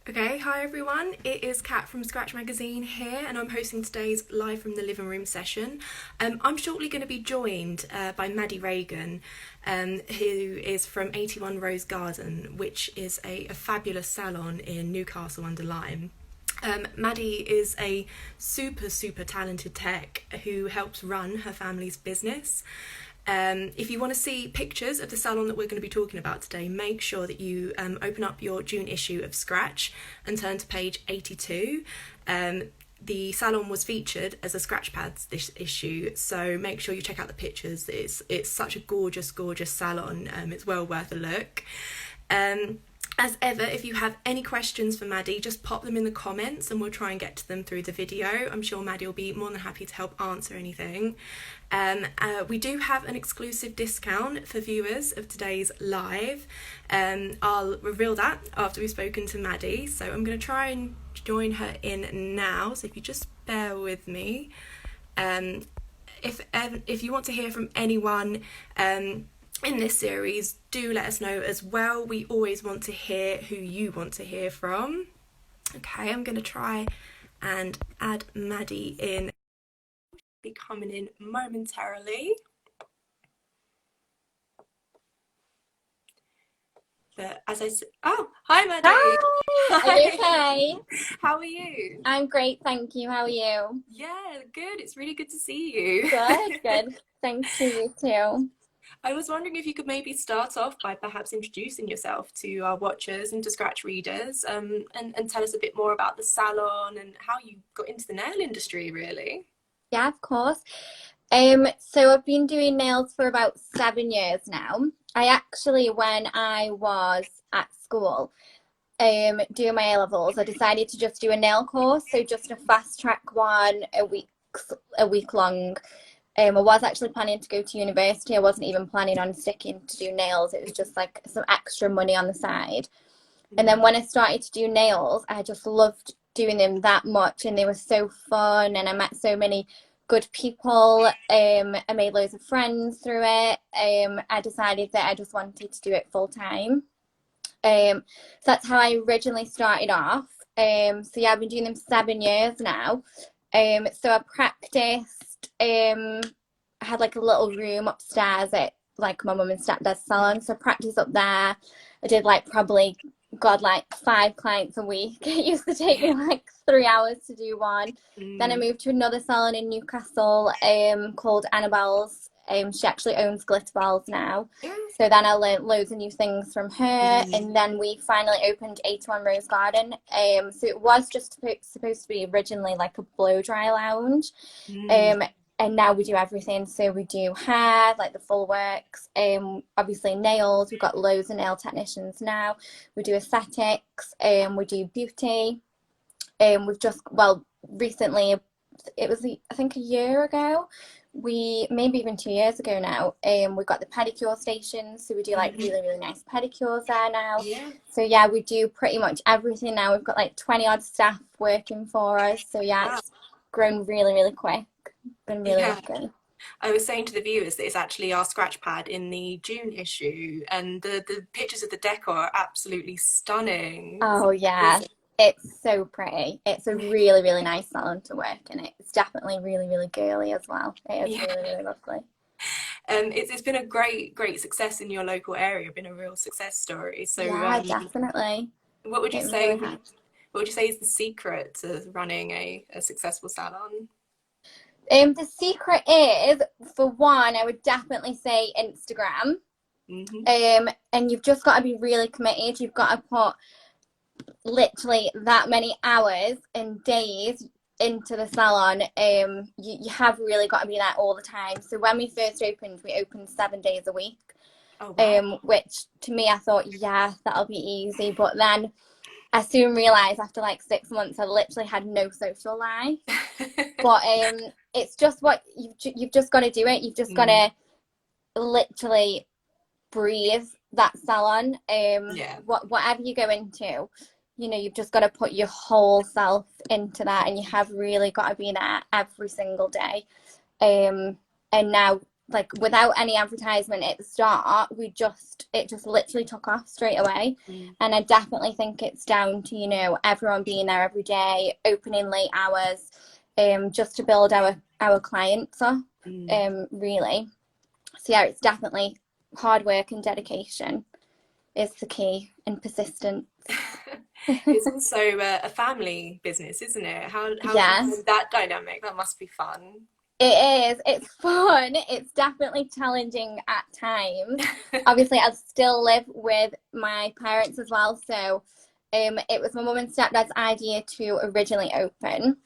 Okay, hi everyone. It is Kat from Scratch Magazine here, and I'm hosting today's Live from the Living Room session. I'm shortly going to be joined by Maddie Regan, who is from 81 Rose Garden, which is a fabulous salon in Newcastle under Lyme. Maddie is a super talented tech who helps run her family's business. If you want to see pictures of the salon that we're going to be talking about today, make sure that you open up your June issue of Scratch and turn to page 82. The salon was featured as a Scratch Pads this issue, so make sure you check out the pictures. It's such a gorgeous salon. It's well worth a look. As ever, if you have any questions for Maddie, just pop them in the comments and we'll try and get to them through the video. I'm sure Maddie will be more than happy to help answer anything. We do have an exclusive discount for viewers of today's live. I'll reveal that after we've spoken to Maddie. So I'm going to try and join her in now. So if you just bear with me. If you want to hear from anyone in this series, do let us know as well. We always want to hear who you want to hear from. Okay, I'm going to try and add Maddie in. Be coming in momentarily. But as I said, oh, hi Maddie. Hi, are you okay? How are you? I'm great, thank you. How are you? Yeah, good. It's really good to see you. Good. Thank you, you too. I was wondering if you could maybe start off by perhaps introducing yourself to our watchers and to Scratch readers, and tell us a bit more about the salon and how you got into the nail industry, really. Yeah, of course. So I've been doing nails for about 7 years now. I actually, when I was at school, doing my A-levels, I decided to just do a nail course, so just a fast track one, a week long. I was actually planning to go to university. I wasn't even planning on sticking to do nails. It was just like some extra money on the side. And then when I started to do nails, I just loved doing them that much, and they were so fun, and I met so many good people. I made loads of friends through it. I decided that I just wanted to do it full time. So that's how I originally started off. So yeah, I've been doing them 7 years now. So I practiced. I had like a little room upstairs at like my mum and stepdad's salon, so I practiced up there. I did like probably like 5 clients a week. It used to take me like 3 hours to do one. Then I Mm. moved to another salon in Newcastle, called Annabelle's. She actually owns Glitter Balls now. So then I learned loads of new things from her, and then we finally opened 81 Rose Garden. So it was just supposed to be originally like a blow dry lounge, Mm. um, and now we do everything. So we do hair, like the full works, obviously nails. We've got loads of nail technicians now. We do aesthetics, we do beauty. We've just, well, recently, it was I think a year ago, we maybe even 2 years ago now, we got the pedicure station, so we do like Mhm. really nice pedicures there now. Yeah. So yeah, we do pretty much everything now. We've got like 20 odd staff working for us, so yeah, Wow. it's grown really quick. Been really Yeah. lucky. I was saying to the viewers that it's actually our scratch pad in the June issue, and the pictures of the decor are absolutely stunning. It's Oh yeah, amazing. it's so pretty. It's a really nice salon to work in. It's definitely really girly as well. It is Yeah. really lovely. It's been a great success in your local area, been a real success story. So, Yeah, definitely. what would you It say? really has. What would you say is the secret to running a successful salon? The secret is, for one, I would definitely say Instagram. Hmm. And you've just got to be really committed. You've got to put literally that many hours and days into the salon. You have really got to be there all the time. So when we opened 7 days a week. Oh wow. Which to me I thought, yeah, that'll be easy. But then I soon realised after like 6 months I literally had no social life. But it's just what you've just got to do it. You've just got Mm, to literally breathe that salon. yeah. Whatever you go into, you've just got to put your whole self into that, and you have really got to be there every single day. And now like without any advertisement at the start, it just literally took off straight away. And I definitely think it's down to, you know, everyone being there every day, opening late hours, just to build our clients up, really. So yeah, it's definitely hard work and dedication is the key, and persistence. It's also a family business, isn't it? How do you Yeah. find that dynamic? That must be fun. It is. It's fun. It's definitely challenging at times. Obviously, I still live with my parents as well. So it was my mum and stepdad's idea to originally open.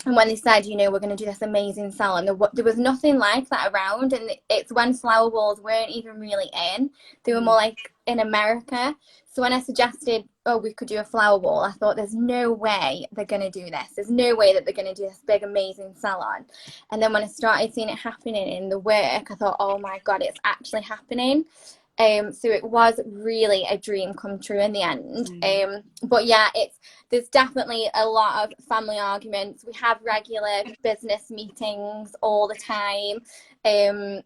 And when they said, you know, we're going to do this amazing salon, there was nothing like that around. And it's when flower walls weren't even really in. They were more like in America. So when I suggested, oh, we could do a flower wall, I thought there's no way they're going to do this. There's no way that they're going to do this big, amazing salon. And then when I started seeing it happening in the work, I thought, oh my God, it's actually happening. So it was really a dream come true in the end. But yeah, there's definitely a lot of family arguments. We have regular business meetings all the time. And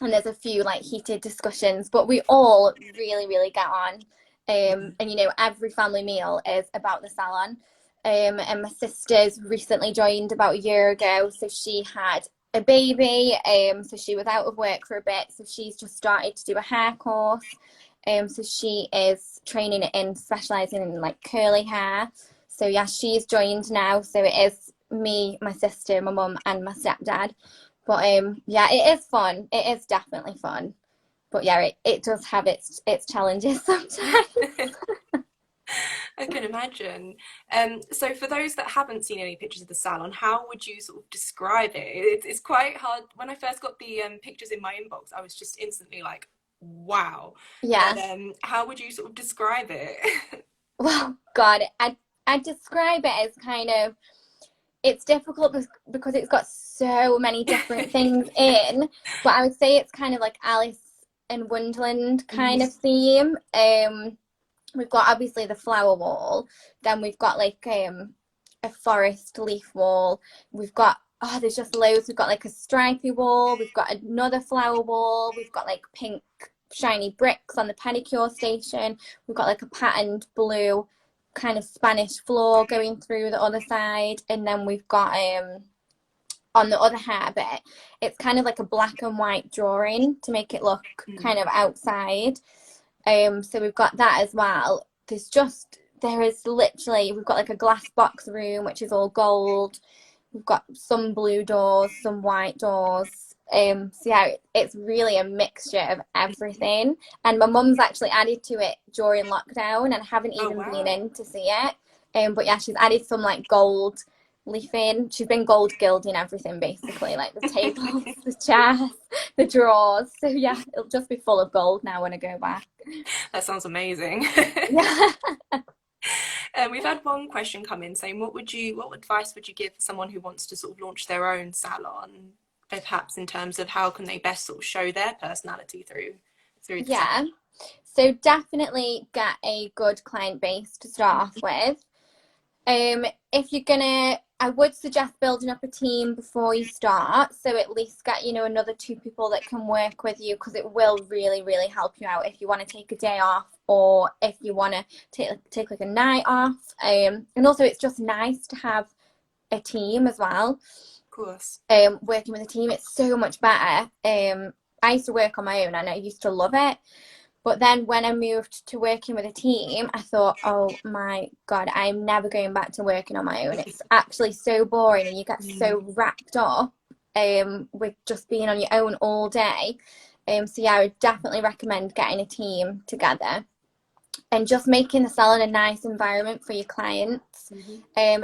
there's a few like heated discussions, but we all really, really get on. And you know, every family meal is about the salon. And my sister's recently joined about a year ago, so she had a baby, so she was out of work for a bit, so she's just started to do a hair course, so she is training in specializing in like curly hair. So yeah, she's joined now, so it is me, my sister, my mum and my stepdad. But yeah, it is fun. It is definitely fun. But yeah, it does have its challenges sometimes. I can imagine. So for those that haven't seen any pictures of the salon, how would you sort of describe it? It's quite hard. When I first got the pictures in my inbox, I was just instantly like, wow. Yeah. But how would you sort of describe it? Well, God, I describe it as kind of, it's difficult because it's got so many different things in, but I would say it's kind of like Alice in Wonderland kind of theme. We've got obviously the flower wall, then we've got like a forest leaf wall. We've got, oh, there's just loads. We've got like a stripy wall. We've got another flower wall. We've got like pink shiny bricks on the pedicure station. We've got like a patterned blue kind of Spanish floor going through the other side. And then we've got on the other hair bit, it's kind of like a black and white drawing to make it look kind of outside. So we've got that as well. There is literally, we've got like a glass box room, which is all gold. We've got some blue doors, some white doors. So yeah, it's really a mixture of everything. And my mum's actually added to it during lockdown, and I haven't even been in to see it. But yeah, she's added some like gold leafing. She's been gold gilding everything basically, like the tables, the chairs, the drawers. So yeah, it'll just be full of gold now when I go back. That sounds amazing. Yeah. We've had one question come in saying, what advice would you give for someone who wants to sort of launch their own salon, perhaps in terms of how can they best sort of show their personality through the salon? So definitely get a good client base to start off with. If you're gonna, I would suggest building up a team before you start, so at least get, you know, another 2 people that can work with you, because it will really, really help you out if you want to take a day off, or if you want to take like a night off. And also it's just nice to have a team as well. Of course. Working with a team, it's so much better. I used to work on my own and I used to love it. But then when I moved to working with a team, I thought, oh my God, I'm never going back to working on my own. It's actually so boring, and you get so wrapped up with just being on your own all day. So yeah, I would definitely recommend getting a team together and just making the salon a nice environment for your clients.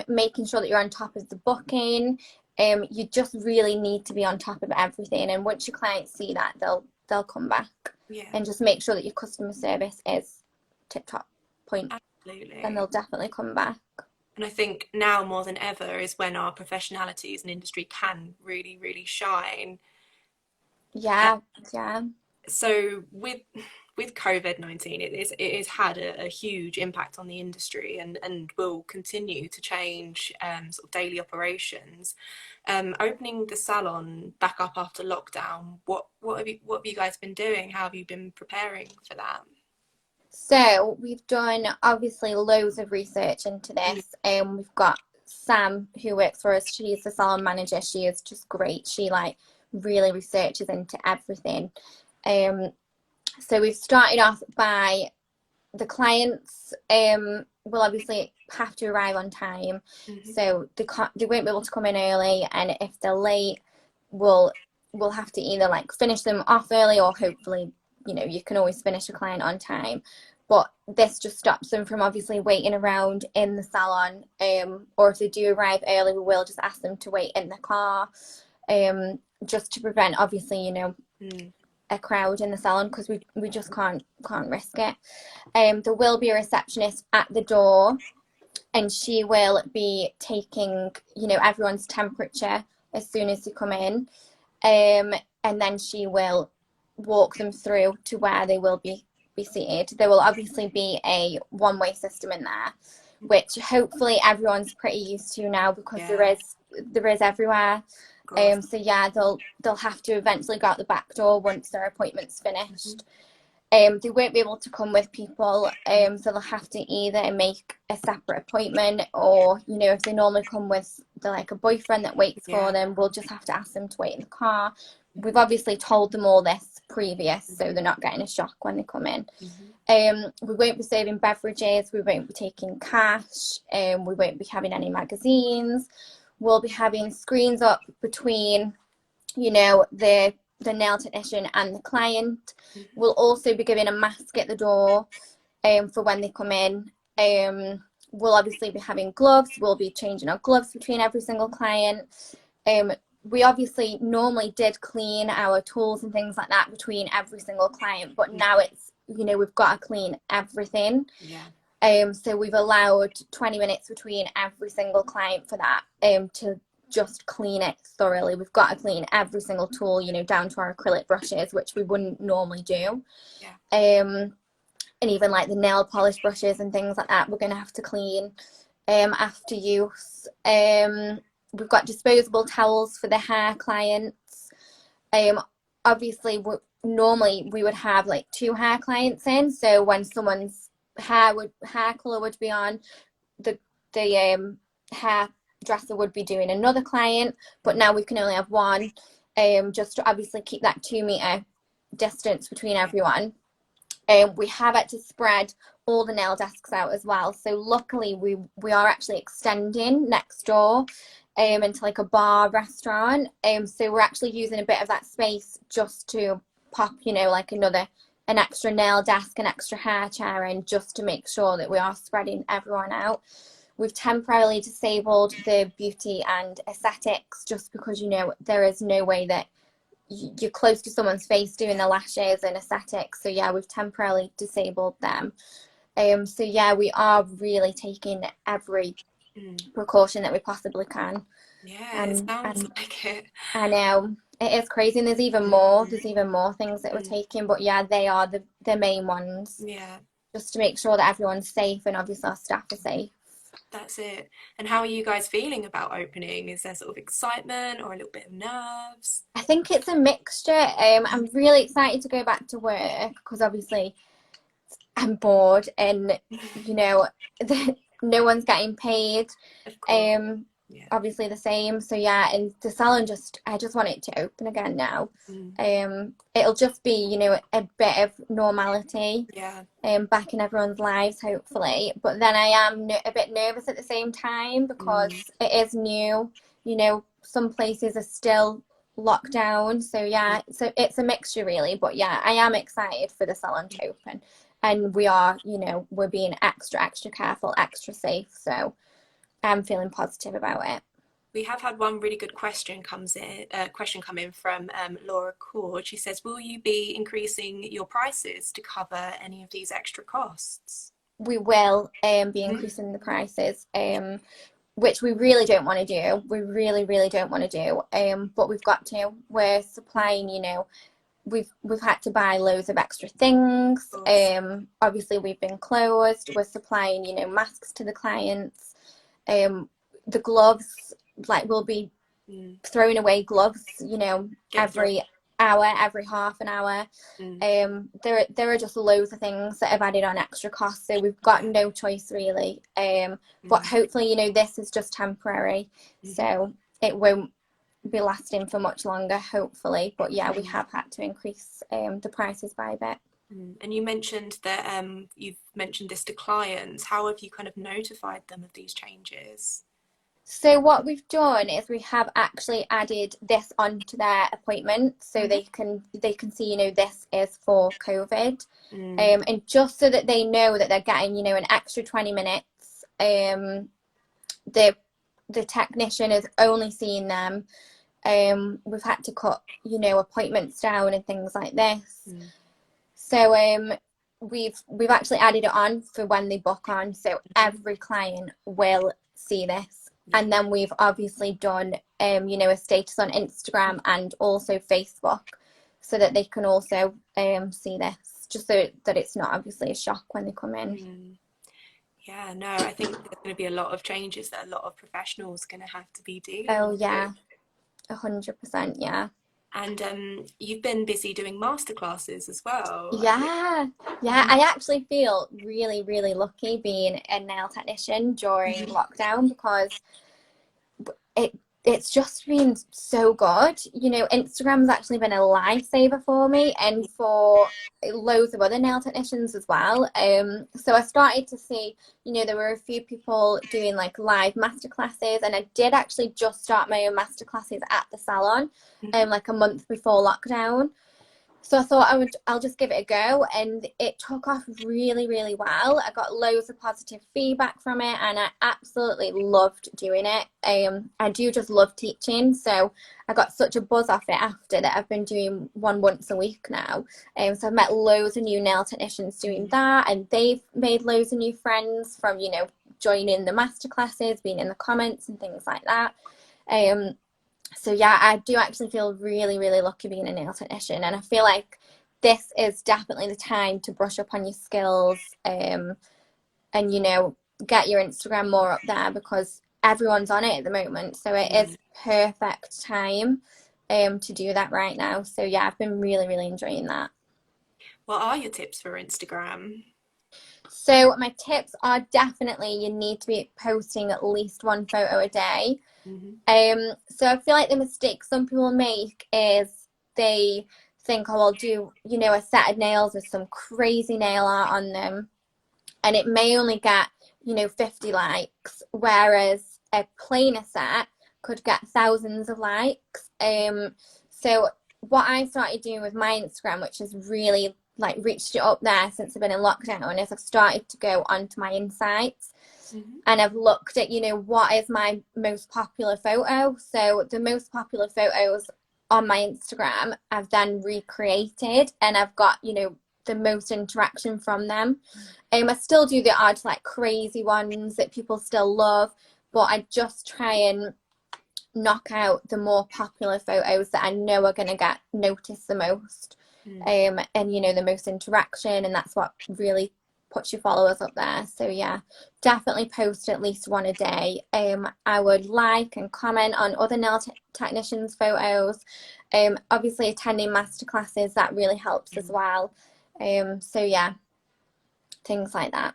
Making sure that you're on top of the booking. You just really need to be on top of everything. And once your clients see that, they'll come back. Yeah. And just make sure that your customer service is tip-top point. Absolutely. And they'll definitely come back. And I think now more than ever is when our professionality as an industry can really, really shine. Yeah. So with COVID-19, it has had a huge impact on the industry and will continue to change sort of daily operations. Opening the salon back up after lockdown, what have you guys been doing? How have you been preparing for that? So we've done obviously loads of research into this, and we've got Sam who works for us. She's the salon manager. She is just great. She like really researches into everything. So we've started off by the clients will obviously have to arrive on time, so they won't be able to come in early, and if they're late, we'll have to either like finish them off early, or hopefully, you know, you can always finish a client on time. But this just stops them from obviously waiting around in the salon, or if they do arrive early, we will just ask them to wait in the car, just to prevent, obviously, you know, a crowd in the salon, because we just can't risk it. There will be a receptionist at the door, and she will be taking, you know, everyone's temperature as soon as you come in, and then she will walk them through to where they will be seated. There will obviously be a one-way system in there, which hopefully everyone's pretty used to now, because there is everywhere. So yeah, they'll have to eventually go out the back door once their appointment's finished. They won't be able to come with people, so they'll have to either make a separate appointment, or, you know, if they normally come with like a boyfriend that waits for them, we'll just have to ask them to wait in the car. We've obviously told them all this previous, so they're not getting a shock when they come in. We won't be serving beverages, we won't be taking cash, we won't be having any magazines. We'll be having screens up between, you know, the nail technician and the client. We'll also be giving a mask at the door for when they come in. We'll obviously be having gloves. We'll be changing our gloves between every single client. We obviously normally did clean our tools and things like that between every single client, but now it's, you know, we've got to clean everything. So we've allowed 20 minutes between every single client for that, to just clean it thoroughly. We've got to clean every single tool, you know, down to our acrylic brushes, which we wouldn't normally do. And even like the nail polish brushes and things like that, we're going to have to clean after use. We've got disposable towels for the hair clients. Obviously, normally we would have like 2 hair clients in, so when someone's hair colour would be on, the hair dresser would be doing another client, but now we can only have 1, just to obviously keep that 2-meter distance between everyone. We have had to spread all the nail desks out as well, so luckily we are actually extending next door into like a bar restaurant, so we're actually using a bit of that space just to pop, you know, like an extra nail desk, an extra hair chair in, just to make sure that we are spreading everyone out. We've temporarily disabled the beauty and aesthetics, just because, you know, there is no way that you're close to someone's face doing the lashes and aesthetics. So yeah, we've temporarily disabled them. So yeah, we are really taking every precaution that we possibly can. Yeah, it sounds like it. I know. It is crazy, and there's even more things that we're taking, but yeah, they are the main ones. Yeah. Just to make sure that everyone's safe, and obviously our staff are safe. That's it. And how are you guys feeling about opening? Is there sort of excitement or a little bit of nerves? I think it's a mixture. I'm really excited to go back to work, because obviously I'm bored, and you know, no one's getting paid. Of course. Obviously the same. So yeah, and the salon, I just want it to open again now. It'll just be, you know, a bit of normality back in everyone's lives, hopefully. But then I am a bit nervous at the same time, because it is new, you know, some places are still locked down. So yeah, so it's a mixture really, but yeah, I am excited for the salon to open, and we are, you know, we're being extra careful, extra safe, so I'm feeling positive about it. We have had one really good question come in from Laura Cord. She says, will you be increasing your prices to cover any of these extra costs? We will be increasing the prices, which we really don't want to do. We really don't want to do, but we've got to. We're supplying, you know, we've had to buy loads of extra things. Obviously we've been closed. We're supplying, you know, masks to the clients. The gloves, like we'll be throwing away gloves, you know, every hour, every half an hour. There are just loads of things that have added on extra costs, so we've got no choice really. But hopefully, you know, this is just temporary, so it won't be lasting for much longer, hopefully. But yeah, we have had to increase the prices by a bit. And you mentioned that you've mentioned this to clients. How have you kind of notified them of these changes? So what we've done is we have actually added this onto their appointment, so they can see, you know, this is for COVID, and just so that they know that they're getting, you know, an extra 20 minutes. The technician is only seeing them. We've had to cut, you know, appointments down and things like this. So we've actually added it on for when they book on, so every client will see this. And then we've obviously done, you know, a status on Instagram and also Facebook, so that they can also see this, just so that it's not obviously a shock when they come in. Yeah, no, I think there's going to be a lot of changes that a lot of professionals are going to have to be dealing with. Oh yeah, 100%, yeah. And you've been busy doing masterclasses as well. Yeah, I actually feel really, really lucky being a nail technician during lockdown, because it's just been so good. You know, Instagram's actually been a lifesaver for me and for loads of other nail technicians as well. So I started to see, you know, there were a few people doing like live masterclasses, and I did actually just start my own masterclasses at the salon, like a month before lockdown. So I thought I'll just give it a go, and it took off really, really well. I got loads of positive feedback from it, and I absolutely loved doing it. I do just love teaching, so I got such a buzz off it after that. I've been doing one once a week now. So I've met loads of new nail technicians doing that, and they've made loads of new friends from, you know, joining the masterclasses, being in the comments and things like that. So yeah, I do actually feel really, really lucky being a nail technician, and I feel like this is definitely the time to brush up on your skills, and, you know, get your Instagram more up there, because everyone's on it at the moment. So it is perfect time to do that right now. So yeah, I've been really, really enjoying that. What are your tips for Instagram? So my tips are definitely, you need to be posting at least one photo a day. So I feel like the mistake some people make is they think, oh, I'll do, you know, a set of nails with some crazy nail art on them, and it may only get, you know, 50 likes, whereas a plainer set could get thousands of likes. So what I started doing with my Instagram, which has really like reached it up there since I've been in lockdown, is I've started to go onto my insights. And I've looked at, you know, what is my most popular photo. So the most popular photos on my Instagram I've then recreated, and I've got, you know, the most interaction from them. I still do the odd like crazy ones that people still love, but I just try and knock out the more popular photos that I know are going to get noticed the most, and, you know, the most interaction, and that's what really puts your followers up there. So yeah, definitely post at least one a day. I would like and comment on other nail technicians' photos. Obviously attending masterclasses, that really helps as well. So yeah, things like that.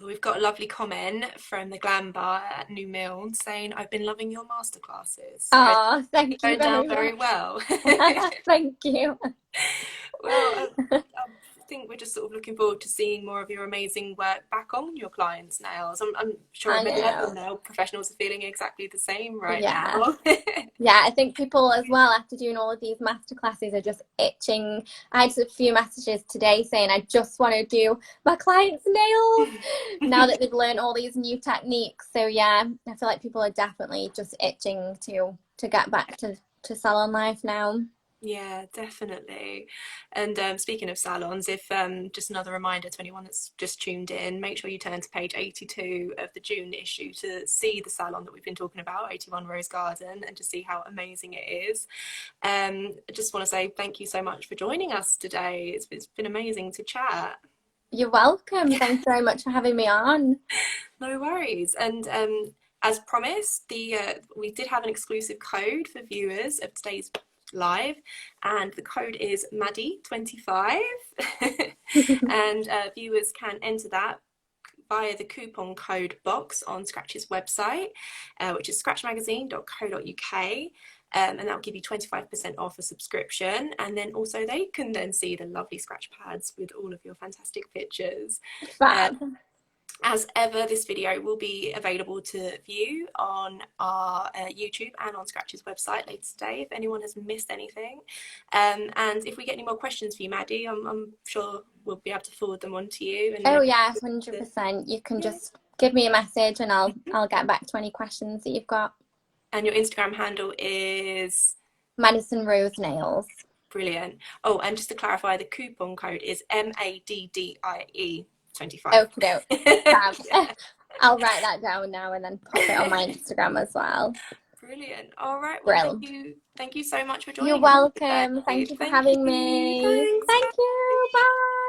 We've got a lovely comment from the Glam Bar at New Mills saying, "I've been loving your masterclasses." Oh, thank you going down very well. Thank you. Well, I think we're just sort of looking forward to seeing more of your amazing work back on your clients' nails. I'm sure many other nail professionals are feeling exactly the same right now. Yeah, I think people as well, after doing all of these masterclasses, are just itching. I had a few messages today saying, I just want to do my clients' nails now that they've learned all these new techniques. So yeah, I feel like people are definitely just itching to get back to salon life now. Yeah, definitely. And speaking of salons, if just another reminder to anyone that's just tuned in, make sure you turn to page 82 of the June issue to see the salon that we've been talking about, 81 Rose Garden, and to see how amazing it is. I just want to say thank you so much for joining us today. It's been amazing to chat. You're welcome. Thanks very much for having me on. No worries. And as promised, we did have an exclusive code for viewers of today's live, and the code is Maddie25. And viewers can enter that via the coupon code box on Scratch's website, which is scratchmagazine.co.uk. And that will give you 25% off a subscription, and then also they can then see the lovely scratch pads with all of your fantastic pictures. Fab. As ever, this video will be available to view on our YouTube and on Scratch's website later today if anyone has missed anything. And if we get any more questions for you, Maddie, I'm sure we'll be able to forward them on to you. And oh yeah, 100%. You can just give me a message and I'll get back to any questions that you've got. And your Instagram handle is? Madison Rose Nails. Brilliant. Oh, and just to clarify, the coupon code is MADDIE 25. Okay, I'll write that down now and then pop it on my Instagram as well. Brilliant. All right. Well, thank you so much for joining. You're welcome. Thank you for having me. Thanks. Thank you. Bye.